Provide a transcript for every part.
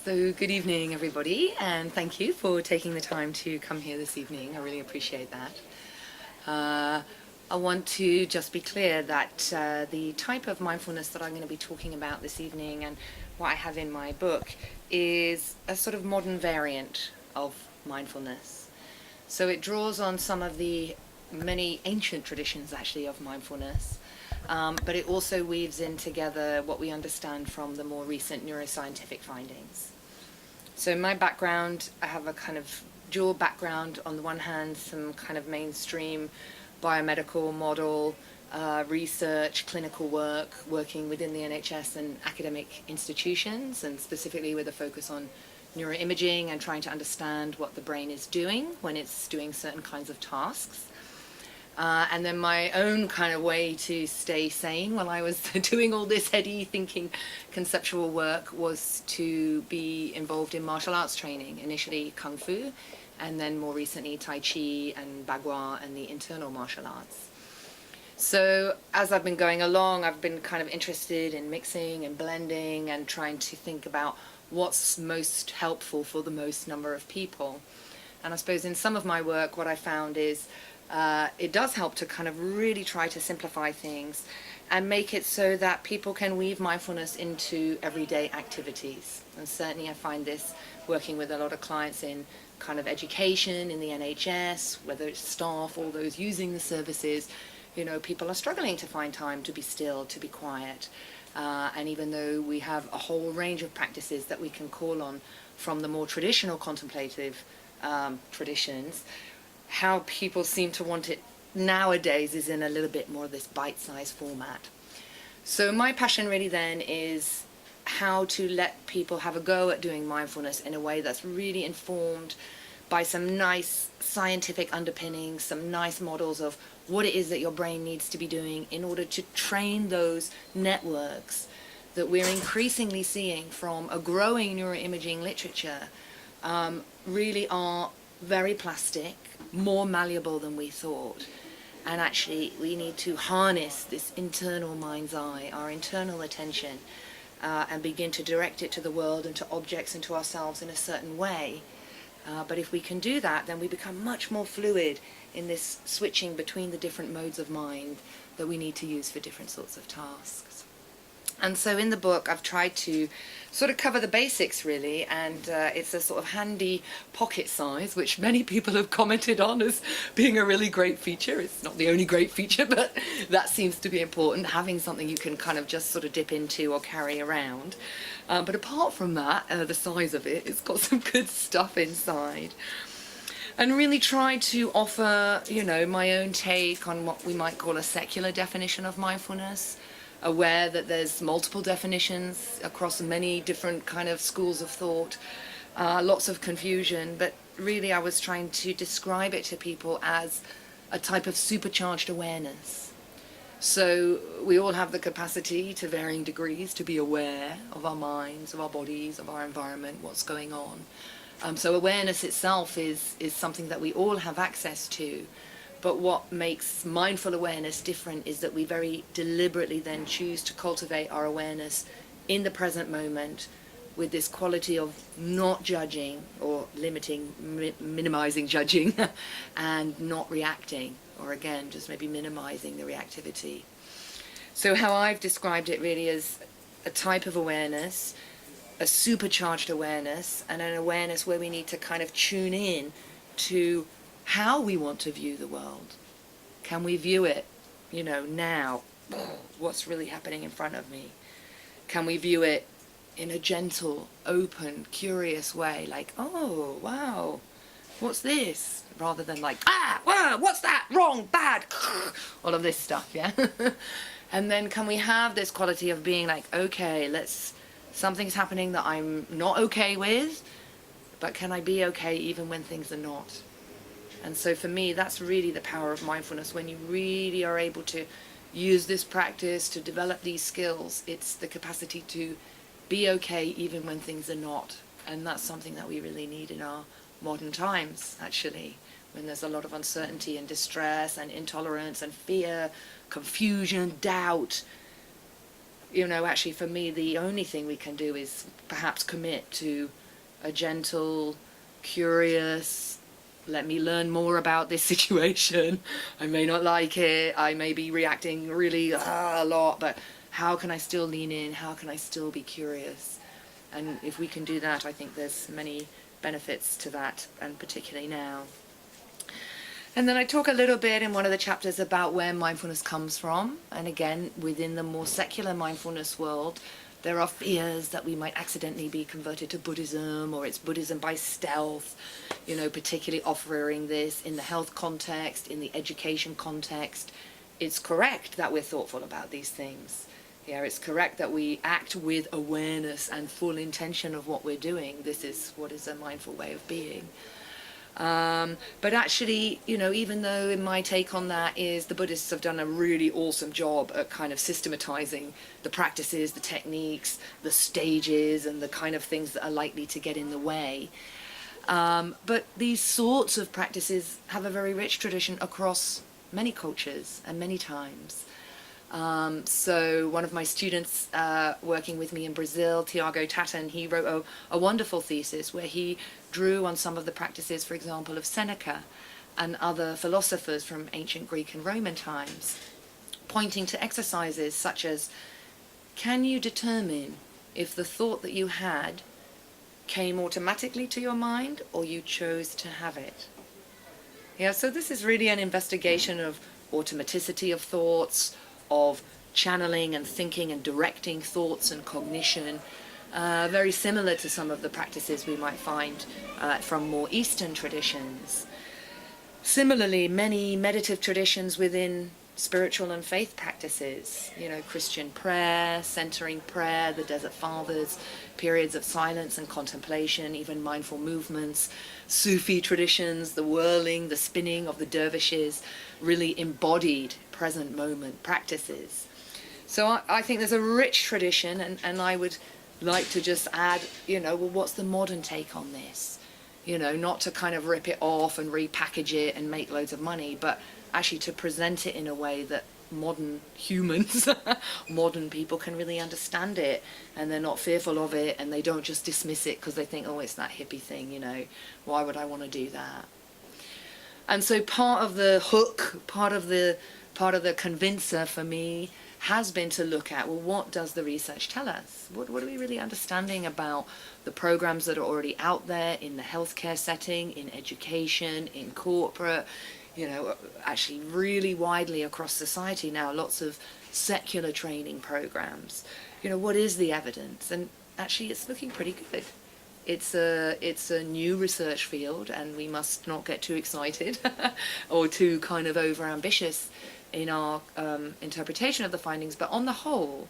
So good evening, everybody, and thank you for taking the time to come here this evening. I really appreciate that. I want to just be clear that the type of mindfulness that I'm going to be talking about this evening and what I have in my book is a sort of modern variant of mindfulness. So it draws on some of the many ancient traditions, actually, of mindfulness, but it also weaves in together what we understand from the more recent neuroscientific findings. So in my background, I have a kind of dual background. On the one hand, some kind of mainstream biomedical model, research, clinical work, working within the NHS and academic institutions, and specifically with a focus on neuroimaging and trying to understand what the brain is doing when it's doing certain kinds of tasks. And then my own kind of way to stay sane while I was doing all this heady thinking conceptual work was to be involved in martial arts training, initially Kung Fu, and then more recently Tai Chi and Bagua and the internal martial arts. So as I've been going along, I've been kind of interested in mixing and blending and trying to think about what's most helpful for the most number of people. And I suppose in some of my work, what I found is it does help to kind of really try to simplify things and make it so that people can weave mindfulness into everyday activities. And certainly I find this working with a lot of clients in kind of education, in the NHS, whether it's staff or those using the services. You know, people are struggling to find time to be still, to be quiet. And even though we have a whole range of practices that we can call on from the more traditional contemplative traditions, how people seem to want it nowadays is in a little bit more of this bite-sized format. So my passion really then is how to let people have a go at doing mindfulness in a way that's really informed by some nice scientific underpinnings, some nice models of what it is that your brain needs to be doing in order to train those networks that we're increasingly seeing from a growing neuroimaging literature really are very plastic, more malleable than we thought. And actually we need to harness this internal mind's eye, our internal attention, and begin to direct it to the world and to objects and to ourselves in a certain way. But if we can do that, then we become much more fluid in this switching between the different modes of mind that we need to use for different sorts of tasks. And so in the book, I've tried to sort of cover the basics, really, and it's a sort of handy pocket size, which many people have commented on as being a really great feature. It's not the only great feature, but that seems to be important, having something you can kind of just sort of dip into or carry around. But apart from that, the size of it, it's got some good stuff inside. And really try to offer, you know, my own take on what we might call a secular definition of mindfulness, aware that there's multiple definitions across many different kind of schools of thought, lots of confusion, but really I was trying to describe it to people as a type of supercharged awareness. So we all have the capacity to varying degrees to be aware of our minds, of our bodies, of our environment, what's going on. So awareness itself is something that we all have access to. But what makes mindful awareness different is that we very deliberately then choose to cultivate our awareness in the present moment with this quality of not judging or limiting, minimizing judging and not reacting, or again, just maybe minimizing the reactivity. So how I've described it really is a type of awareness, a supercharged awareness, and an awareness where we need to kind of tune in to how we want to view the world. Can we view it, you know, now? What's really happening in front of me? Can we view it in a gentle, open, curious way, like, oh, wow, what's this? Rather than like, wow, what's that? Wrong, bad, all of this stuff, yeah? And then can we have this quality of being like, okay, something's happening that I'm not okay with, but can I be okay even when things are not? And so for me, that's really the power of mindfulness. When you really are able to use this practice to develop these skills, it's the capacity to be okay even when things are not. And that's something that we really need in our modern times, actually, when there's a lot of uncertainty and distress and intolerance and fear, confusion, doubt. actually for me, the only thing we can do is perhaps commit to a gentle, curious, let me learn more about this situation. I may not like it. I may be reacting really a lot, but how can I still lean in? How can I still be curious? And if we can do that, I think there's many benefits to that, and particularly now. And then I talk a little bit in one of the chapters about where mindfulness comes from. And again, within the more secular mindfulness world, there are fears that we might accidentally be converted to Buddhism, or it's Buddhism by stealth, particularly offering this in the health context, in the education context. It's correct that we're thoughtful about these things. Yeah, it's correct that we act with awareness and full intention of what we're doing. This is what is a mindful way of being. But actually, even though in my take on that is the Buddhists have done a really awesome job at kind of systematizing the practices, the techniques, the stages, and the kind of things that are likely to get in the way. But these sorts of practices have a very rich tradition across many cultures and many times. So one of my students working with me in Brazil, Tiago Tatton, he wrote a wonderful thesis where he drew on some of the practices, for example, of Seneca and other philosophers from ancient Greek and Roman times, pointing to exercises such as, can you determine if the thought that you had came automatically to your mind or you chose to have it? Yeah, so this is really an investigation of automaticity of thoughts, of channeling and thinking and directing thoughts and cognition, very similar to some of the practices we might find from more Eastern traditions. Similarly, many meditative traditions within spiritual and faith practices, Christian prayer, centering prayer, the Desert Fathers, periods of silence and contemplation, even mindful movements, Sufi traditions, the whirling, the spinning of the dervishes, really embodied present moment practices. So I think there's a rich tradition, and I would like to just add, well, what's the modern take on this? Not to kind of rip it off and repackage it and make loads of money, but actually to present it in a way that modern humans, modern people can really understand it, and they're not fearful of it, and they don't just dismiss it because they think, oh, it's that hippie thing, why would I want to do that? And so part of the hook, part of the convincer for me has been to look at, well, what does the research tell us? What are we really understanding about the programs that are already out there in the healthcare setting, in education, in corporate, actually really widely across society now, lots of secular training programs. What is the evidence? And actually it's looking pretty good. It's a new research field, and we must not get too excited or too kind of over-ambitious in our interpretation of the findings. But on the whole,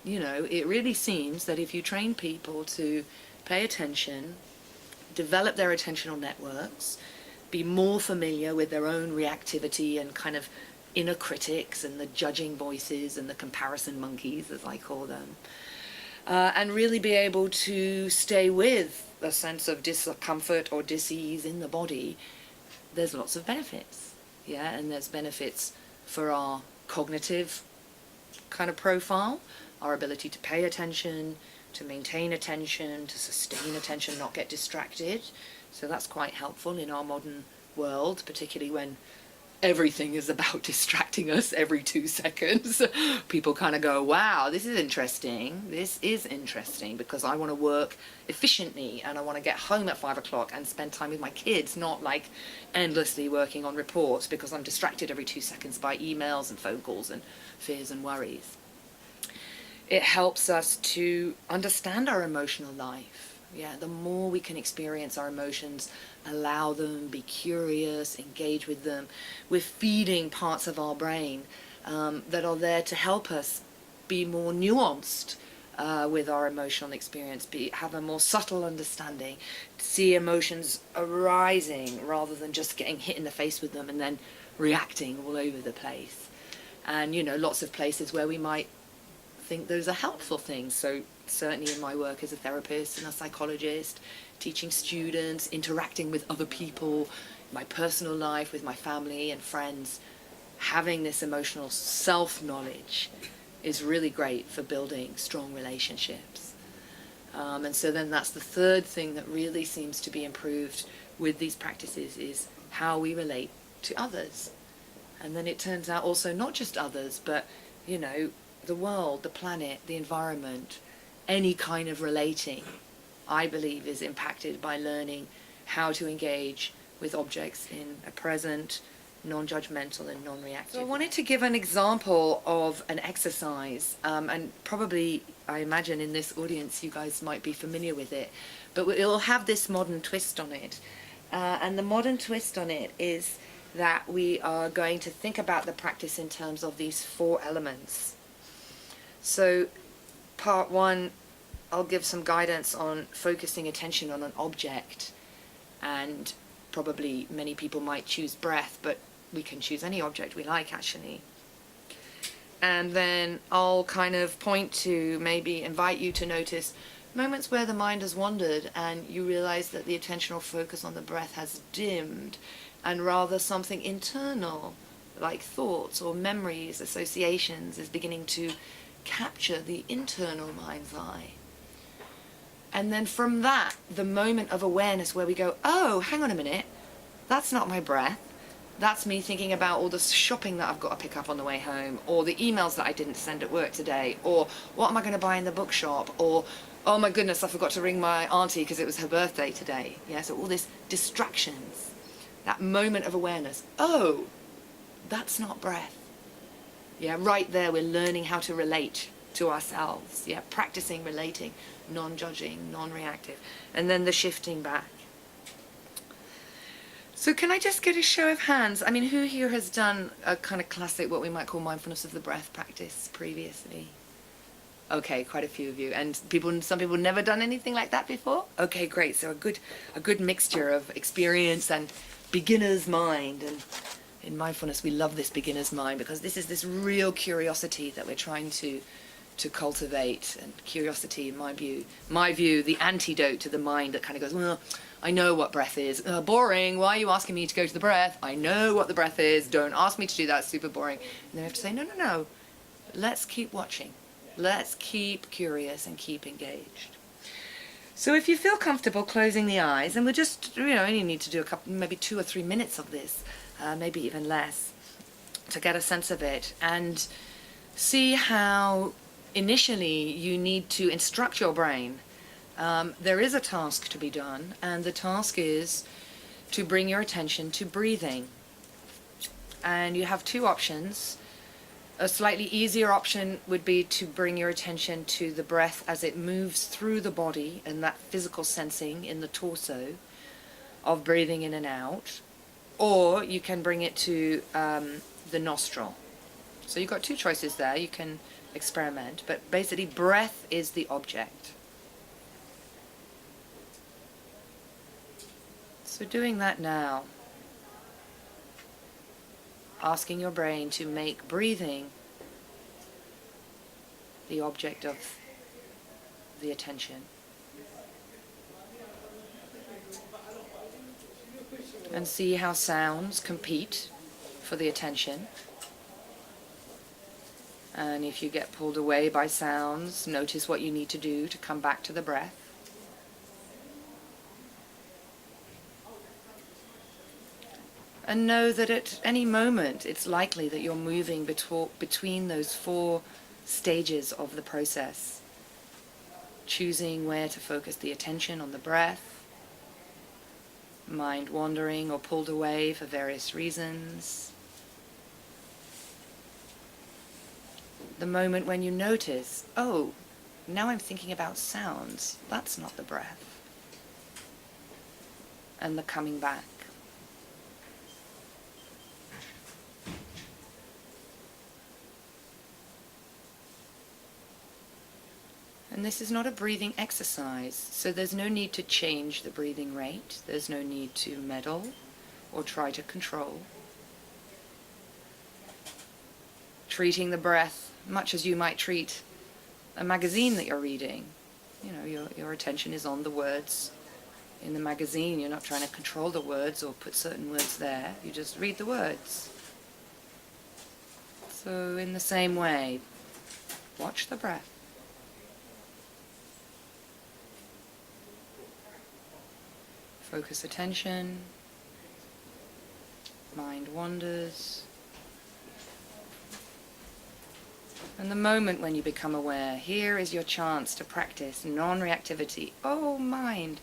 it really seems that if you train people to pay attention, develop their attentional networks, be more familiar with their own reactivity and kind of inner critics and the judging voices and the comparison monkeys, as I call them, and really be able to stay with a sense of discomfort or dis-ease in the body, there's lots of benefits. Yeah, and there's benefits for our cognitive kind of profile, our ability to pay attention, to maintain attention, to sustain attention, not get distracted. So that's quite helpful in our modern world, particularly when everything is about distracting us every 2 seconds. People kind of go, wow, this is interesting. This is interesting because I want to work efficiently and I want to get home at 5 o'clock and spend time with my kids, not like endlessly working on reports because I'm distracted every 2 seconds by emails and phone calls and fears and worries. It helps us to understand our emotional life. Yeah, the more we can experience our emotions, allow them, be curious, engage with them, we're feeding parts of our brain that are there to help us be more nuanced with our emotional experience, have a more subtle understanding, see emotions arising rather than just getting hit in the face with them and then reacting all over the place. And, lots of places where we might think those are helpful things. So certainly in my work as a therapist and a psychologist, teaching students, interacting with other people, my personal life with my family and friends, having this emotional self-knowledge is really great for building strong relationships. And so then that's the third thing that really seems to be improved with these practices, is how we relate to others. And then it turns out also not just others, but, you know, the world, the planet, the environment, any kind of relating, I believe, is impacted by learning how to engage with objects in a present, non-judgmental and non-reactive. So I wanted to give an example of an exercise, and probably, I imagine in this audience you guys might be familiar with it, but it'll have this modern twist on it. And the modern twist on it is that we are going to think about the practice in terms of these 4 elements. So part 1, I'll give some guidance on focusing attention on an object, and probably many people might choose breath, but we can choose any object we like, actually. And then I'll kind of point to, maybe invite you to notice moments where the mind has wandered and you realize that the attentional focus on the breath has dimmed, and rather something internal, like thoughts or memories, associations, is beginning to capture the internal mind's eye. And then from that, the moment of awareness where we go, oh, hang on a minute, that's not my breath. That's me thinking about all the shopping that I've got to pick up on the way home, or the emails that I didn't send at work today, or what am I going to buy in the bookshop, or oh my goodness, I forgot to ring my auntie because it was her birthday today. Yeah, so all these distractions, that moment of awareness, oh, that's not breath. Yeah, right there we're learning how to relate to ourselves. Yeah, practicing relating, non-judging, non-reactive, and then the shifting back. So can I just get a show of hands? I mean, who here has done a kind of classic, what we might call mindfulness of the breath practice previously? Okay, quite a few of you. And some people never done anything like that before? Okay, great. So a good mixture of experience and beginner's mind. And in mindfulness, we love this beginner's mind because this is this real curiosity that we're trying to cultivate. And curiosity, in my view, the antidote to the mind that kind of goes, well, I know what breath is. Boring. Why are you asking me to go to the breath? I know what the breath is. Don't ask me to do that. It's super boring. And then we have to say, no, no, no. Let's keep watching. Let's keep curious and keep engaged. So if you feel comfortable closing the eyes, and we'll just, only need to do maybe 2 or 3 minutes of this, maybe even less, to get a sense of it, and see how initially you need to instruct your brain. There is a task to be done, and the task is to bring your attention to breathing. And you have 2 options. A slightly easier option would be to bring your attention to the breath as it moves through the body, and that physical sensing in the torso of breathing in and out. Or you can bring it to the nostril. So you've got 2 choices there. You can experiment, but basically breath is the object. So doing that now, asking your brain to make breathing the object of the attention. And see how sounds compete for the attention. And if you get pulled away by sounds, notice what you need to do to come back to the breath. And know that at any moment it's likely that you're moving between those 4 stages of the process, choosing where to focus the attention on the breath, mind wandering or pulled away for various reasons, the moment when you notice, oh, now I'm thinking about sounds, that's not the breath, and the coming back. And this is not a breathing exercise, so there's no need to change the breathing rate. There's no need to meddle or try to control. Treating the breath much as you might treat a magazine that you're reading. Your attention is on the words in the magazine. You're not trying to control the words or put certain words there. You just read the words. So in the same way, Watch the breath. Focus attention. Mind wanders. And the moment when you become aware, here is your chance to practice non-reactivity. Oh, mind.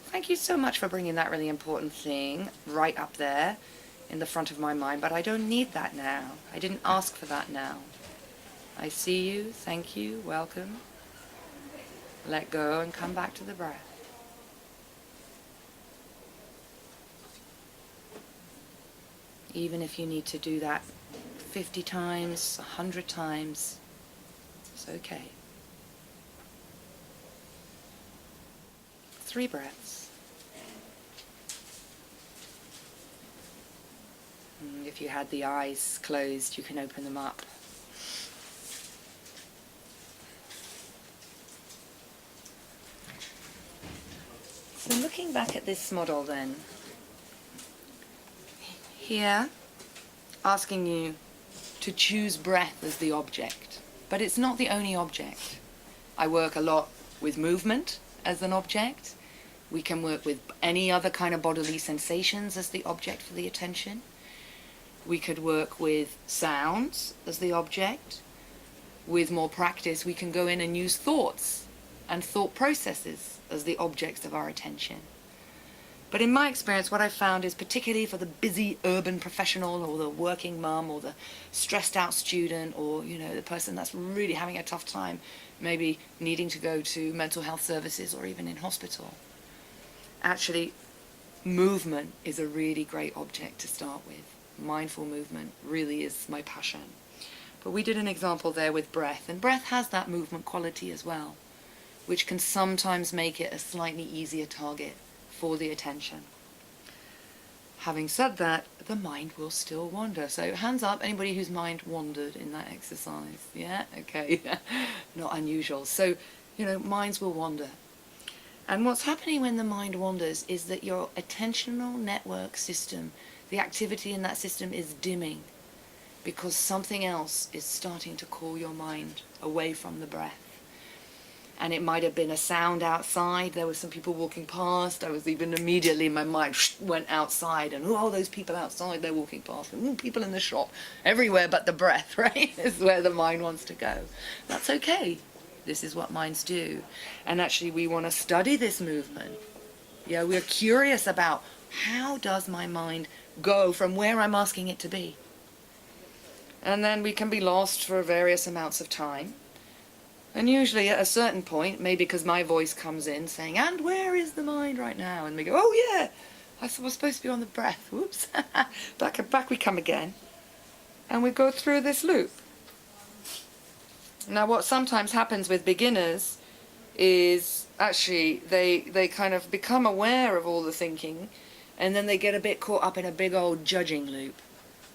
Thank you so much for bringing that really important thing right up there in the front of my mind, but I don't need that now. I didn't ask for that now. I see you, thank you, welcome. Let go and come back to the breath. Even if you need to do that 50 times, 100 times, it's okay. 3 breaths. And if you had the eyes closed, you can open them up. So looking back at this model then, here, asking you to choose breath as the object, but it's not the only object. I work a lot with movement as an object. We can work with any other kind of bodily sensations as the object for the attention. We could work with sounds as the object. With more practice, we can go in and use thoughts and thought processes as the objects of our attention. But in my experience, what I've found is particularly for the busy urban professional or the working mum or the stressed out student or, the person that's really having a tough time, maybe needing to go to mental health services or even in hospital. Actually, movement is a really great object to start with. Mindful movement really is my passion. But we did an example there with breath, and breath has that movement quality as well, which can sometimes make it a slightly easier target for the attention. Having said that, the mind will still wander. So hands up, anybody whose mind wandered in that exercise. Yeah? Okay. Not unusual. So, minds will wander. And what's happening when the mind wanders is that your attentional network system, the activity in that system is dimming because something else is starting to call your mind away from the breath. And it might have been a sound outside. There were some people walking past. I was even immediately, my mind went outside and, oh, those people outside, they're walking past. And people in the shop, everywhere but the breath, right, is where the mind wants to go. That's okay. This is what minds do. And actually, we want to study this movement. Yeah, we're curious about how does my mind go from where I'm asking it to be. And then we can be lost for various amounts of time. And usually at a certain point, maybe because my voice comes in saying, and where is the mind right now? And we go, oh yeah, I was supposed to be on the breath. Whoops. back we come again. And we go through this loop. Now what sometimes happens with beginners is actually they kind of become aware of all the thinking, and then they get a bit caught up in a big old judging loop.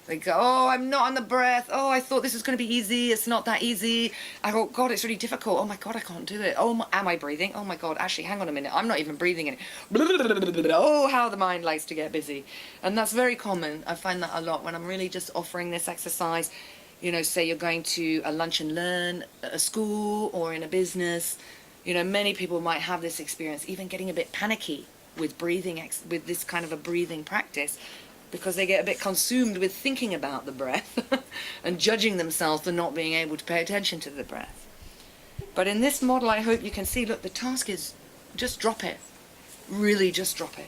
They go, oh, I'm not on the breath. Oh, I thought this was going to be easy. It's not that easy. I go, God, it's really difficult. Oh my God, I can't do it. Oh, am I breathing? Oh my God, actually, hang on a minute. I'm not even breathing in it. Oh, how the mind likes to get busy. And that's very common. I find that a lot when I'm really just offering this exercise. Say you're going to a lunch and learn at a school or in a business. Many people might have this experience, even getting a bit panicky with breathing, with this kind of a breathing practice, because they get a bit consumed with thinking about the breath and judging themselves for not being able to pay attention to the breath. But in this model, I hope you can see, look, the task is just drop it. Really just drop it.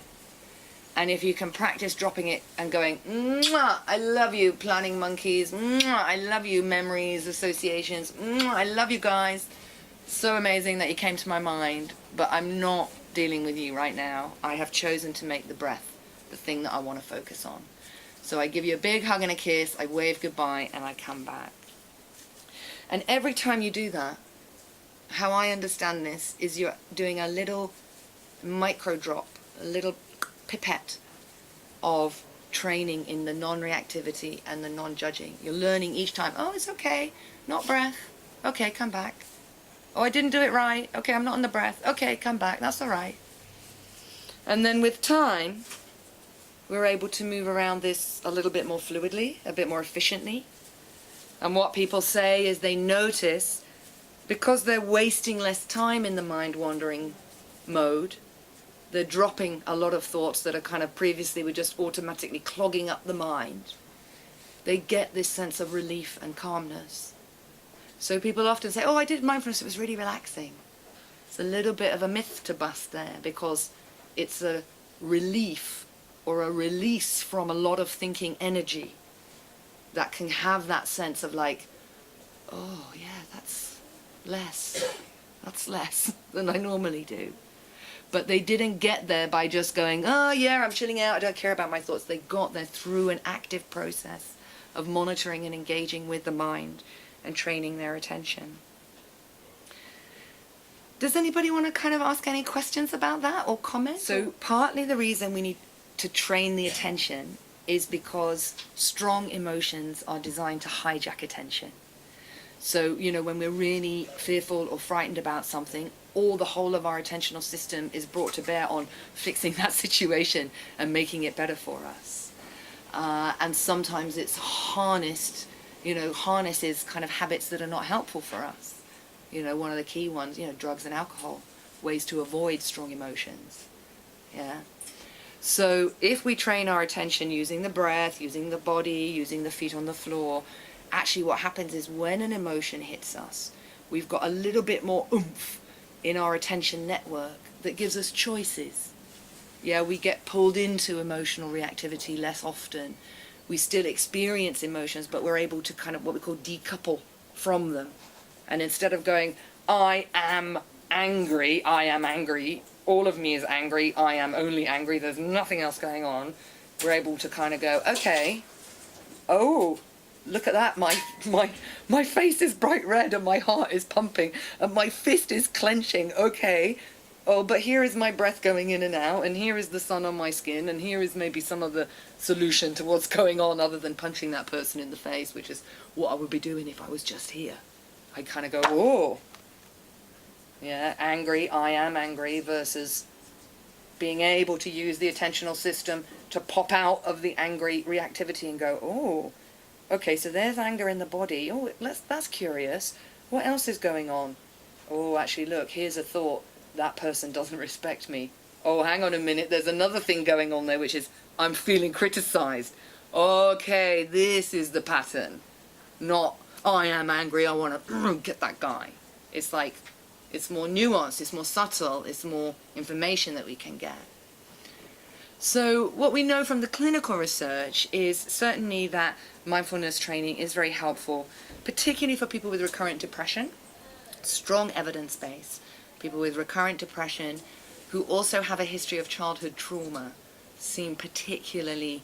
And if you can practice dropping it and going, mwah, I love you, planning monkeys. Mwah, I love you, memories, associations. Mwah, I love you guys. So amazing that you came to my mind, but I'm not dealing with you right now. I have chosen to make the breath the thing that I want to focus on. So I give you a big hug and a kiss, I wave goodbye, and I come back. And every time you do that, how I understand this is you're doing a little micro drop, a little pipette of training in the non-reactivity and the non-judging. You're learning each time, oh, it's okay, not breath. Okay, come back. Oh, I didn't do it right. Okay, I'm not on the breath. Okay, come back, that's all right. And then with time, we're able to move around this a little bit more fluidly, a bit more efficiently. And what people say is they notice because they're wasting less time in the mind-wandering mode, they're dropping a lot of thoughts that are kind of previously were just automatically clogging up the mind. They get this sense of relief and calmness. So people often say, oh, I did mindfulness, it was really relaxing. It's a little bit of a myth to bust there, because it's a relief or a release from a lot of thinking energy that can have that sense of like, oh yeah, that's less than I normally do. But they didn't get there by just going, oh yeah, I'm chilling out, I don't care about my thoughts. They got there through an active process of monitoring and engaging with the mind and training their attention. Does anybody want to kind of ask any questions about that or comment? So partly the reason we need to train the attention is because strong emotions are designed to hijack attention. So, you know, when we're really fearful or frightened about something, the whole of our attentional system is brought to bear on fixing that situation and making it better for us. And sometimes it's harnessed, you know, harnesses kind of habits that are not helpful for us. You know, one of the key ones, you know, drugs and alcohol, ways to avoid strong emotions. Yeah. So if we train our attention using the breath, using the body, using the feet on the floor, actually what happens is when an emotion hits us, we've got a little bit more oomph in our attention network that gives us choices. Yeah, we get pulled into emotional reactivity less often. We still experience emotions, but we're able to kind of what we call decouple from them. And instead of going, I am angry, all of me is angry, I am only angry, there's nothing else going on, we're able to kind of go, okay, oh, look at that, my face is bright red and my heart is pumping and my fist is clenching, okay, oh, but here is my breath going in and out, and here is the sun on my skin, and here is maybe some of the solution to what's going on other than punching that person in the face, which is what I would be doing if I was just here. I kind of go, oh, yeah, angry, I am angry, versus being able to use the attentional system to pop out of the angry reactivity and go, oh, okay, so there's anger in the body. Oh, that's curious. What else is going on? Oh, actually, look, here's a thought. That person doesn't respect me. Oh, hang on a minute, there's another thing going on there, which is I'm feeling criticized. Okay, this is the pattern. Not, I am angry, I want to get that guy. It's like, it's more nuanced, it's more subtle, it's more information that we can get. So what we know from the clinical research is certainly that mindfulness training is very helpful, particularly for people with recurrent depression, strong evidence-based, people with recurrent depression who also have a history of childhood trauma seem particularly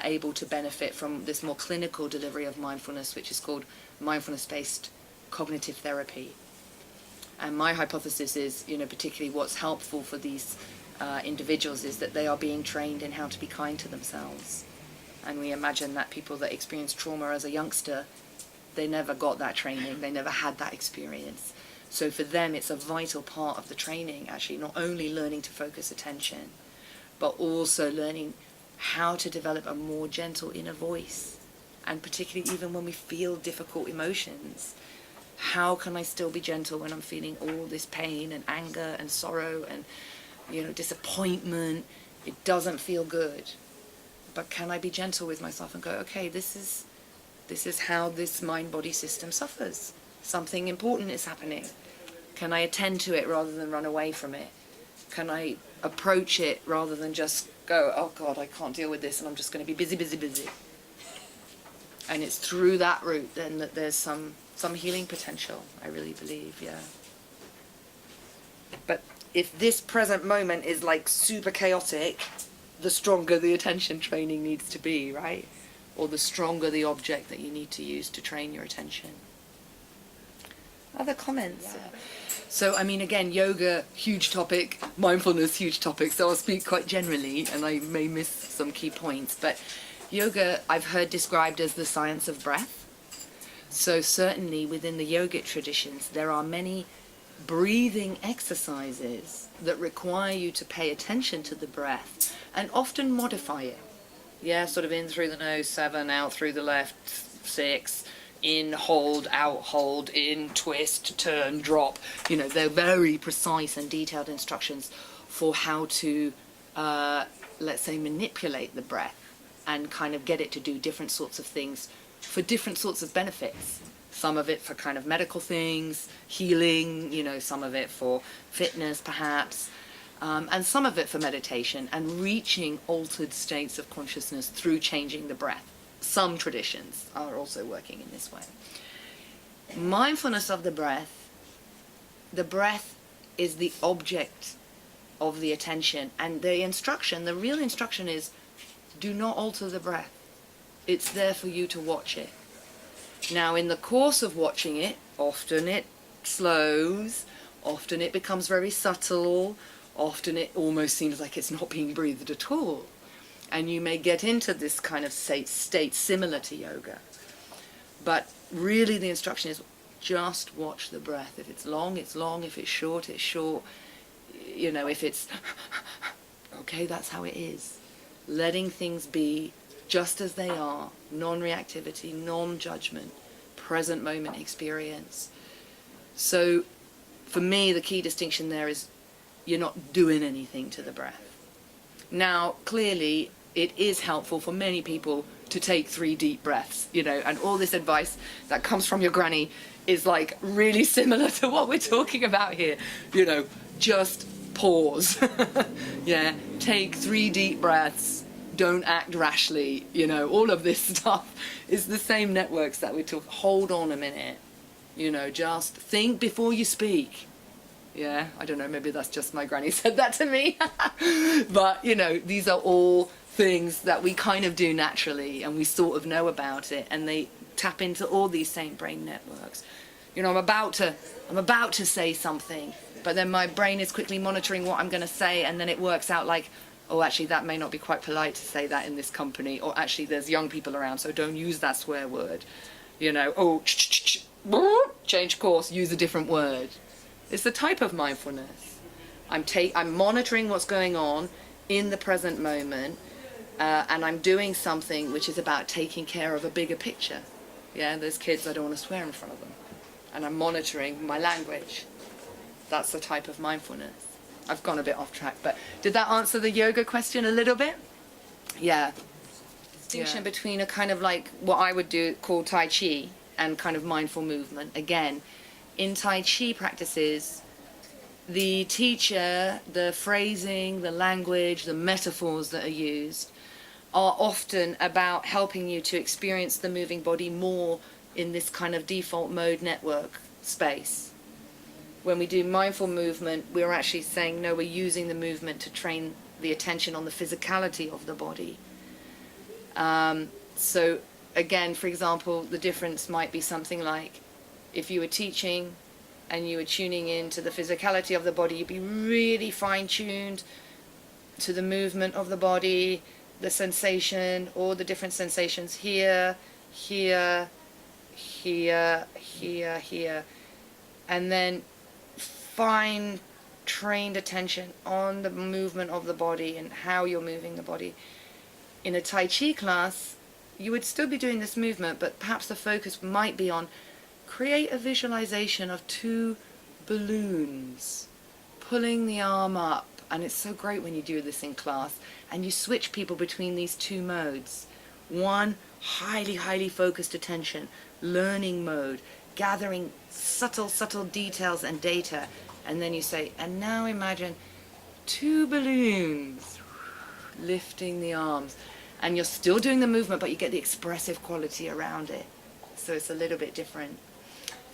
able to benefit from this more clinical delivery of mindfulness, which is called mindfulness-based cognitive therapy. And my hypothesis is, you know, particularly what's helpful for these individuals is that they are being trained in how to be kind to themselves. And we imagine that people that experience trauma as a youngster, they never got that training, they never had that experience. So for them, it's a vital part of the training, actually, not only learning to focus attention, but also learning how to develop a more gentle inner voice. And particularly even when we feel difficult emotions, how can I still be gentle when I'm feeling all this pain and anger and sorrow and, you know, disappointment? It doesn't feel good. But can I be gentle with myself and go, okay, this is how this mind-body system suffers. Something important is happening. Can I attend to it rather than run away from it? Can I approach it rather than just go, oh God, I can't deal with this and I'm just going to be busy, busy, busy. And it's through that route then that there's some healing potential, I really believe, yeah. But if this present moment is like super chaotic, the stronger the attention training needs to be, right? Or the stronger the object that you need to use to train your attention. Other comments? Yeah. So, I mean, again, yoga, huge topic, mindfulness, huge topic, so I'll speak quite generally, and I may miss some key points, but yoga, I've heard described as the science of breath. So certainly within the yogic traditions, there are many breathing exercises that require you to pay attention to the breath and often modify it. Yeah, sort of in through the nose, 7, out through the left, 6, in, hold, out, hold, in, twist, turn, drop. You know, they're very precise and detailed instructions for how to, let's say, manipulate the breath and kind of get it to do different sorts of things for different sorts of benefits. Some of it for kind of medical things, healing, you know, some of it for fitness perhaps, and some of it for meditation and reaching altered states of consciousness through changing the breath. Some traditions are also working in this way. Mindfulness of the breath is the object of the attention, and the instruction, the real instruction is, do not alter the breath. It's there for you to watch it. Now, in the course of watching it, often it slows, often it becomes very subtle, often it almost seems like it's not being breathed at all. And you may get into this kind of state similar to yoga. But really the instruction is just watch the breath. If it's long, it's long. If it's short, it's short. You know, if it's okay, that's how it is. Letting things be just as they are, non-reactivity, non-judgment, present moment experience. So for me, the key distinction there is you're not doing anything to the breath. Now, clearly, it is helpful for many people to take 3 deep breaths, you know, and all this advice that comes from your granny is like really similar to what we're talking about here. You know, just pause. Yeah, take 3 deep breaths. Don't act rashly, you know, all of this stuff is the same networks that we talk. Hold on a minute, you know, just think before you speak. Yeah, I don't know, maybe that's just my granny said that to me. But, you know, these are all things that we kind of do naturally and we sort of know about it, and they tap into all these same brain networks. You know, I'm about to say something, but then my brain is quickly monitoring what I'm going to say, and then it works out like, oh, actually, that may not be quite polite to say that in this company, or actually, there's young people around, so don't use that swear word. You know, oh, change course, use a different word. It's the type of mindfulness. I'm monitoring what's going on in the present moment, and I'm doing something which is about taking care of a bigger picture. Yeah, there's kids, I don't want to swear in front of them. And I'm monitoring my language. That's the type of mindfulness. I've gone a bit off track, but did that answer the yoga question a little bit? Yeah. Distinction between a kind of like what I would do call Tai Chi and kind of mindful movement. Again, in Tai Chi practices, the teacher, the phrasing, the language, the metaphors that are used are often about helping you to experience the moving body more in this kind of default mode network space. When we do mindful movement, we're actually saying, no, we're using the movement to train the attention on the physicality of the body. So again, for example, the difference might be something like if you were teaching and you were tuning into the physicality of the body, you'd be really fine-tuned to the movement of the body, the sensation, all the different sensations here, here, here, here, here. And then fine trained attention on the movement of the body and how you're moving the body. In a Tai Chi class, you would still be doing this movement, but perhaps the focus might be on create a visualization of 2 balloons pulling the arm up. And it's so great when you do this in class and you switch people between these 2 modes. One, highly focused attention, learning mode, gathering subtle details and data, and then you say, and now imagine 2 balloons lifting the arms, and you're still doing the movement, but you get the expressive quality around it. So it's a little bit different.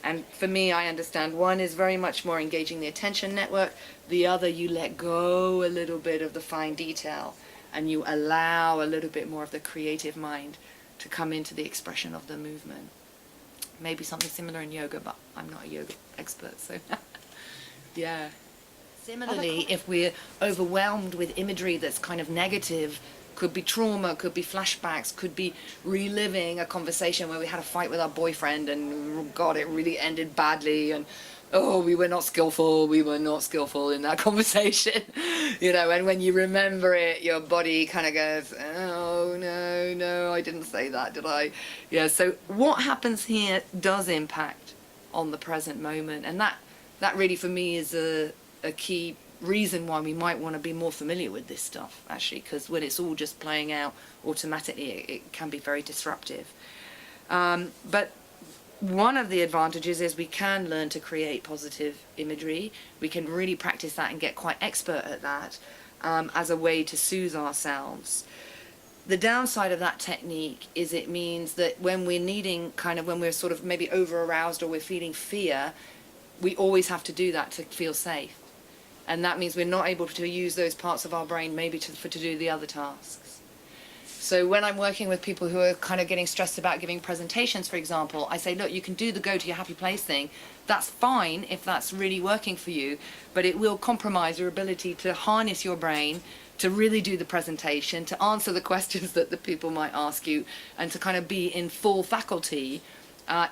And for me, I understand one is very much more engaging the attention network, the other you let go a little bit of the fine detail and you allow a little bit more of the creative mind to come into the expression of the movement. Maybe something similar in yoga, but I'm not a yoga expert, so yeah. Similarly, if we're overwhelmed with imagery that's kind of negative, could be trauma, could be flashbacks, could be reliving a conversation where we had a fight with our boyfriend and God, it really ended badly, and oh, we were not skillful in that conversation, and when you remember it, your body kind of goes, oh, no, I didn't say that, did I? Yeah, so what happens here does impact on the present moment, and that really for me is a key reason why we might want to be more familiar with this stuff, actually, because when it's all just playing out automatically, it can be very disruptive. But one of the advantages is we can learn to create positive imagery. We can really practice that and get quite expert at that as a way to soothe ourselves. The downside of that technique is it means that when we're when we're sort of maybe over-aroused or we're feeling fear, we always have to do that to feel safe. And that means we're not able to use those parts of our brain maybe to do the other tasks. So when I'm working with people who are kind of getting stressed about giving presentations, for example, I say, look, you can do the go to your happy place thing. That's fine if that's really working for you, but it will compromise your ability to harness your brain to really do the presentation, to answer the questions that the people might ask you, and to kind of be in full faculty,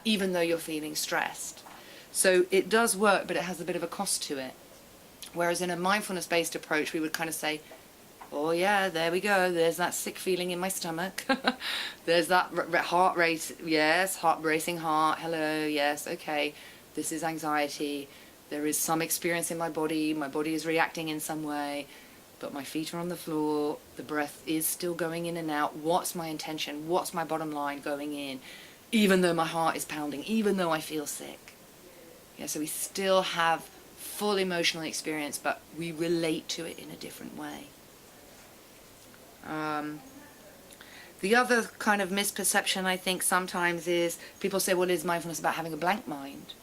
even though you're feeling stressed. So it does work, but it has a bit of a cost to it. Whereas in a mindfulness-based approach, we would kind of say, oh yeah, there we go, there's that sick feeling in my stomach. There's that heart rate, yes, racing heart, hello, yes, okay, this is anxiety. There is some experience in my body is reacting in some way, but my feet are on the floor, the breath is still going in and out. What's my intention? What's my bottom line going in? Even though my heart is pounding, even though I feel sick. Yeah, so we still have full emotional experience, but we relate to it in a different way. The other kind of misperception I think sometimes is people say, well, is mindfulness about having a blank mind?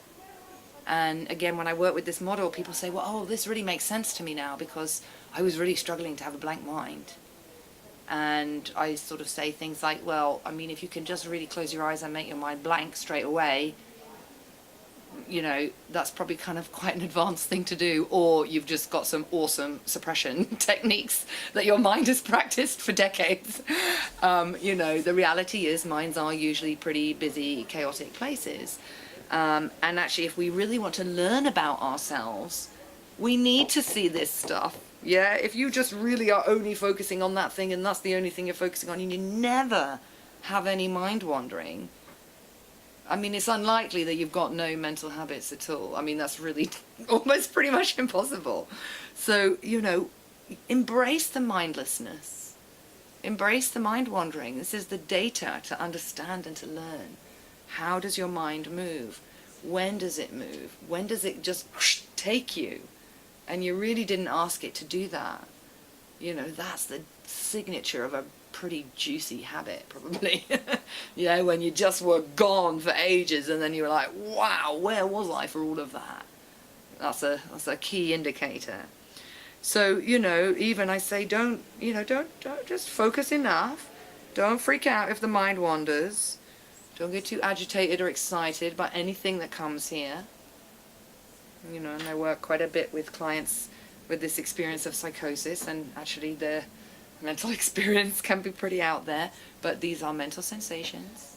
And again, when I work with this model, people say, well, oh, this really makes sense to me now because I was really struggling to have a blank mind. And I sort of say things like, well, I mean, if you can just really close your eyes and make your mind blank straight away, that's probably kind of quite an advanced thing to do, or you've just got some awesome suppression techniques that your mind has practiced for decades. The reality is minds are usually pretty busy, chaotic places. And actually, if we really want to learn about ourselves, we need to see this stuff. Yeah, if you just really are only focusing on that thing and that's the only thing you're focusing on and you never have any mind wandering, I mean, it's unlikely that you've got no mental habits at all. I mean, that's really almost pretty much impossible. So, embrace the mindlessness. Embrace the mind wandering. This is the data to understand and to learn. How does your mind move? When does it move? When does it just take you? And you really didn't ask it to do that. That's the signature of a pretty juicy habit, probably. When you just were gone for ages and then you were like, wow, where was I for all of that? That's a key indicator. So, even I say, don't just focus enough. Don't freak out if the mind wanders. Don't get too agitated or excited by anything that comes here. And I work quite a bit with clients with this experience of psychosis, and actually their mental experience can be pretty out there, but these are mental sensations.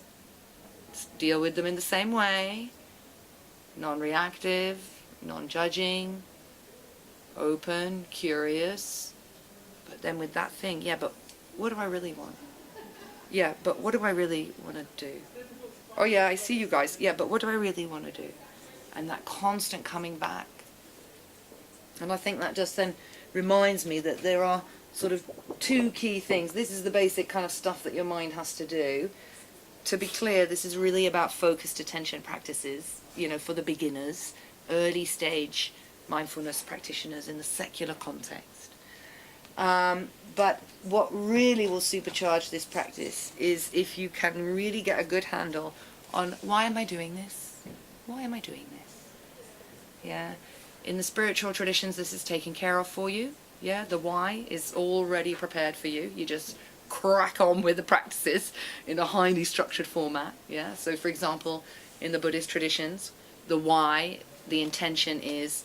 Just deal with them in the same way. Non-reactive, non-judging, open, curious. But then with that thing, yeah, but what do I really want? Yeah, but what do I really want to do? Oh yeah, I see you guys. Yeah, but what do I really want to do? And that constant coming back. And I think that just then reminds me that there are sort of two key things. This is the basic kind of stuff that your mind has to do. To be clear, this is really about focused attention practices, for the beginners, early stage mindfulness practitioners in the secular context. But what really will supercharge this practice is if you can really get a good handle on, why am I doing this? Why am I doing this? Yeah. In the spiritual traditions, this is taken care of for you. Yeah, the why is already prepared for you. You just crack on with the practices in a highly structured format. Yeah, so for example, in the Buddhist traditions, the why, the intention is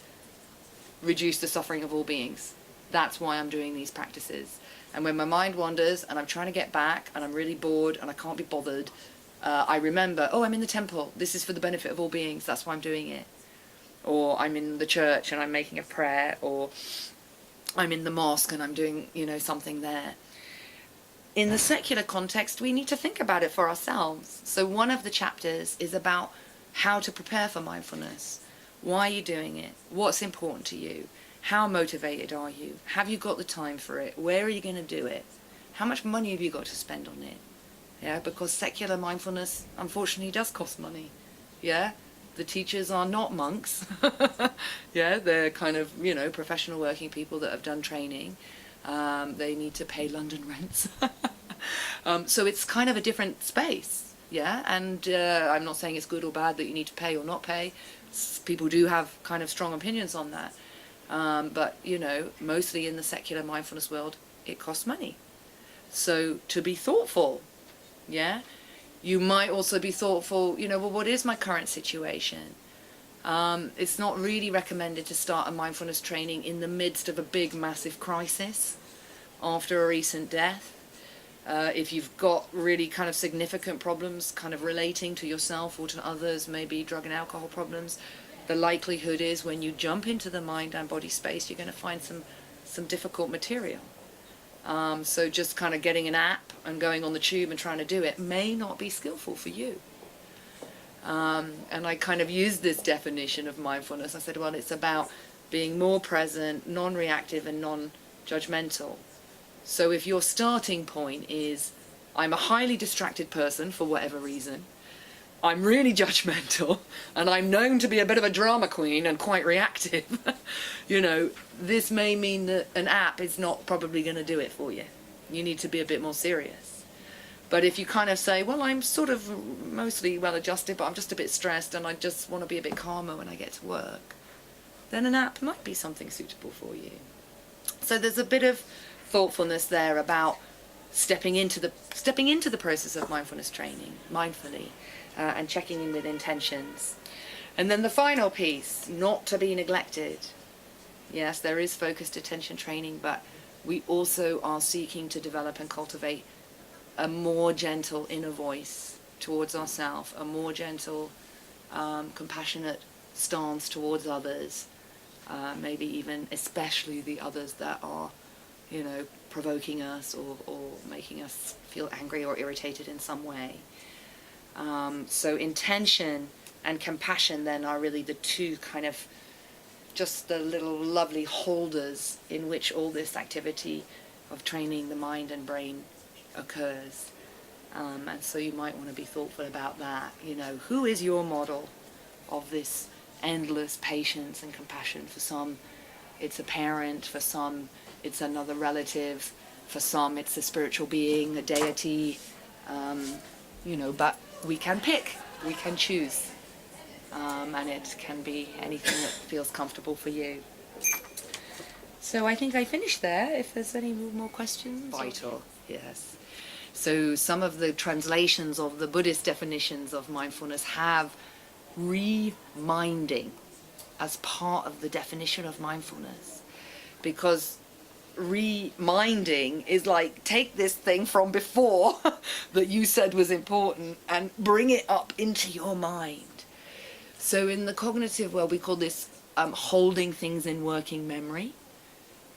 reduce the suffering of all beings. That's why I'm doing these practices. And when my mind wanders and I'm trying to get back and I'm really bored and I can't be bothered, I remember, oh, I'm in the temple. This is for the benefit of all beings. That's why I'm doing it. or I'm in the church and I'm making a prayer, or I'm in the mosque and I'm doing, something there. In the secular context, we need to think about it for ourselves. So one of the chapters is about how to prepare for mindfulness. Why are you doing it? What's important to you? How motivated are you? Have you got the time for it? Where are you going to do it? How much money have you got to spend on it? Yeah, because secular mindfulness, unfortunately, does cost money. Yeah, the teachers are not monks. Yeah, they're kind of, professional working people that have done training. They need to pay London rents. So it's kind of a different space. Yeah, and I'm not saying it's good or bad that you need to pay or not pay. People do have kind of strong opinions on that. But, mostly in the secular mindfulness world, it costs money. So to be thoughtful, yeah, you might also be thoughtful, well, what is my current situation? It's not really recommended to start a mindfulness training in the midst of a big, massive crisis after a recent death. If you've got really kind of significant problems kind of relating to yourself or to others, maybe drug and alcohol problems, the likelihood is when you jump into the mind and body space, you're going to find some difficult material. So just kind of getting an app and going on the tube and trying to do it may not be skillful for you. And I kind of used this definition of mindfulness. I said, well, it's about being more present, non-reactive and non-judgmental. So if your starting point is, I'm a highly distracted person for whatever reason, I'm really judgmental, and I'm known to be a bit of a drama queen and quite reactive, this may mean that an app is not probably going to do it for you. You need to be a bit more serious. But if you kind of say, well, I'm sort of mostly well-adjusted, but I'm just a bit stressed and I just want to be a bit calmer when I get to work, then an app might be something suitable for you. So there's a bit of thoughtfulness there about stepping into the process of mindfulness training, mindfully, and checking in with intentions. And then the final piece, not to be neglected. Yes, there is focused attention training, but we also are seeking to develop and cultivate a more gentle inner voice towards ourselves, a more gentle, compassionate stance towards others, maybe even especially the others that are, provoking us or making us feel angry or irritated in some way. So intention and compassion then are really the two kind of just the little lovely holders in which all this activity of training the mind and brain occurs. And so you might want to be thoughtful about that. Who is your model of this endless patience and compassion? For some, it's a parent. For some, it's another relative. For some, it's a spiritual being, a deity. But we can pick. We can choose. And it can be anything that feels comfortable for you. So I think I finished there. If there's any more questions. Vital, yes. So some of the translations of the Buddhist definitions of mindfulness have reminding as part of the definition of mindfulness. Because reminding is like, take this thing from before that you said was important and bring it up into your mind. So in the cognitive world, we call this holding things in working memory.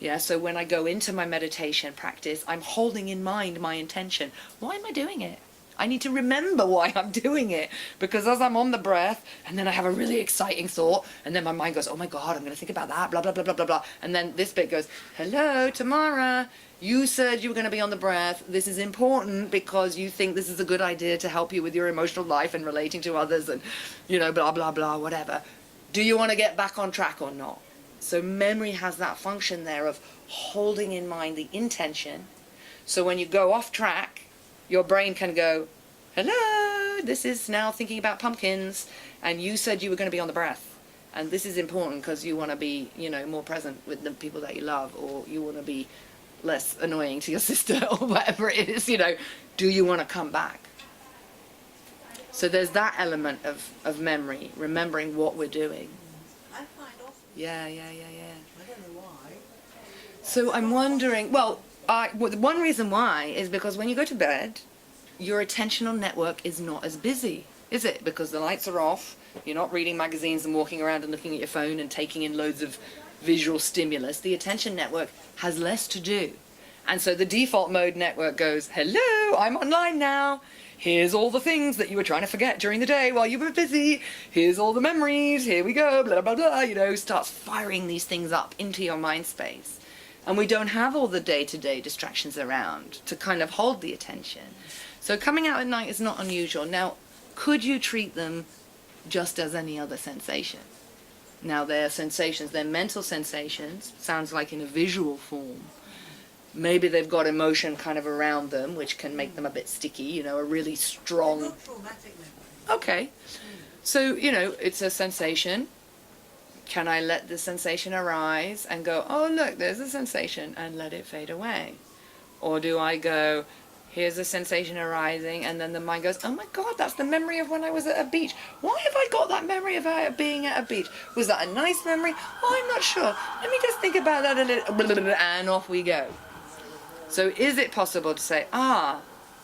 Yeah, so when I go into my meditation practice, I'm holding in mind my intention. Why am I doing it? I need to remember why I'm doing it. Because as I'm on the breath, and then I have a really exciting thought, and then my mind goes, oh my God, I'm going to think about that, blah, blah, blah, blah, blah, blah. And then this bit goes, hello, Tamara, you said you were going to be on the breath. This is important because you think this is a good idea to help you with your emotional life and relating to others and, blah, blah, blah, whatever. Do you want to get back on track or not? So memory has that function there of holding in mind the intention. So when you go off track, your brain can go, hello, this is now thinking about pumpkins, and you said you were going to be on the breath. And this is important because you want to be, more present with the people that you love, or you want to be less annoying to your sister, or whatever it is, do you want to come back? So there's that element of memory, remembering what we're doing. Yeah. I don't know why. So I'm wondering, one reason why is because when you go to bed, your attentional network is not as busy. is it? Because the lights are off, you're not reading magazines and walking around and looking at your phone and taking in loads of visual stimulus. The attention network has less to do. And so the default mode network goes, hello, I'm online now. Here's all the things that you were trying to forget during the day while you were busy. Here's all the memories. Here we go, blah, blah, blah, starts firing these things up into your mind space. And we don't have all the day-to-day distractions around to kind of hold the attention. So coming out at night is not unusual. Now, could you treat them just as any other sensation? Now, they're sensations, they're mental sensations, sounds like in a visual form. Maybe they've got emotion kind of around them, which can make them a bit sticky, a really strong... Not traumatic memory. Okay. So, it's a sensation. Can I let the sensation arise and go, oh, look, there's a sensation, and let it fade away? Or do I go, here's a sensation arising, and then the mind goes, oh my God, that's the memory of when I was at a beach. Why have I got that memory of being at a beach? Was that a nice memory? Oh, I'm not sure. Let me just think about that a little, and off we go. So is it possible to say,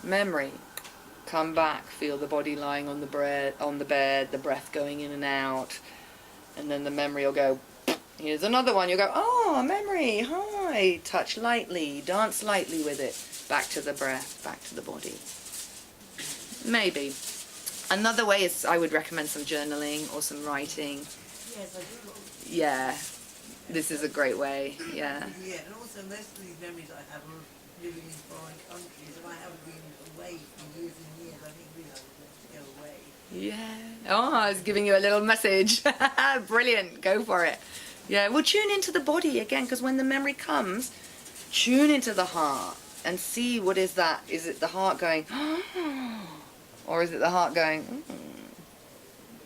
memory, come back, feel the body lying on the bed, the breath going in and out, and then the memory will go, here's another one. You'll go, memory, hi, touch lightly, dance lightly with it. Back to the breath, back to the body. Maybe. Another way is I would recommend some journaling or some writing. Yes, I do. Yeah, this is a great way, yeah. Yeah, and also most of these memories I have are living in foreign countries, and I haven't been away for years and years. I think really I would want to go away. Yeah. I was giving you a little message. Brilliant. Go for it. Yeah. Well, tune into the body again, because when the memory comes, tune into the heart and see what is that. Is it the heart going, or is it the heart going,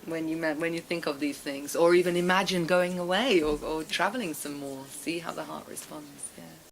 when you think of these things, or even imagine going away or traveling some more. See how the heart responds. Yeah.